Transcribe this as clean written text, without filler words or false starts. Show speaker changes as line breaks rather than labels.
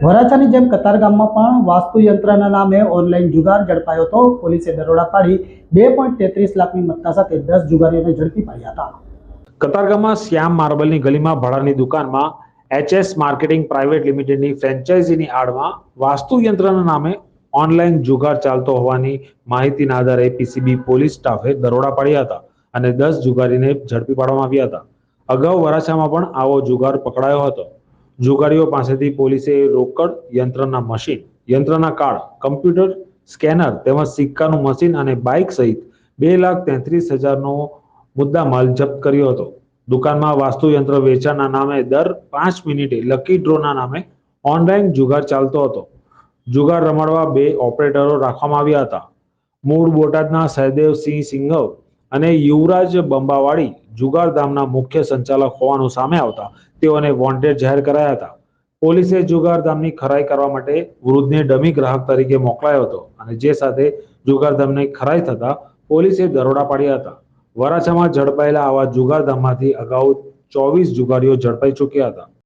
વરાછાની જેમ કતારગામમાં પણ વાસ્તુયંત્રના નામે ઓનલાઈન જુગાર ઝડપાયો હતો। પોલીસે દરોડા પાડી 2.33 લાખની મત્તા સાથે 10 જુગારીઓને ઝડપી પાડ્યા હતા।
કતારગામમાં શ્યામ માર્બલની ગલીમાં ભાડાની દુકાનમાં એચએસ માર્કેટિંગ પ્રાઇવેટ લિમિટેડની ફ્રેન્ચાઇઝીની આડમાં વાસ્તુયંત્રના નામે ઓનલાઈન જુગાર ચાલતો હોવાની માહિતીના આધારે પીસીબી પોલીસ સ્ટાફે દરોડા પાડ્યા હતા અને 10 જુગારીને ઝડપી પાડવામાં આવ્યા હતા। અગાઉ વરાછામાં પણ આવો જુગાર પકડાયો હતો। જુગારીઓ પાસેથી પોલીસે રોકડ, યંત્રના મશીન, યંત્રના કાર્ડ, કમ્પ્યુટર, સ્કેનર તેમજ સિક્કાનું મશીન અને બાઇક સહિત 2,33,000નો મુદ્દામાલ જપ્ત કર્યો હતો। દુકાનમાં વાસ્તુયંત્ર વેચાણના નામે દર 5 મિનિટે લકી ડ્રોના નામે ઓનલાઈન જુગાર ચાલતો હતો। જુગાર રમાડવા 2 ઓપરેટરો રાખવામાં આવ્યા હતા। મૂળ બોટાદના સહદેવસિંહ સિંઘવ અને યુવરાજ બંબાવાડી જુગારધામના મુખ્ય સંચાલક હોવાનું સામે આવતા તેઓને વોન્ટેડ જાહેર કરાયા હતા। પોલીસે જુગારધામની ખરાઈ કરવા માટે વૃદ્ધને ડમી ગ્રાહક તરીકે મોકલાયો હતો અને જે સાથે જુગારધામની ખરાઈ થતા પોલીસે દરોડા પાડ્યા હતા। વરાછામાં ઝડપાયેલા આવા જુગારધામમાંથી અગાઉ 24 જુગારીઓ ઝડપાઈ ચૂક્યા હતા।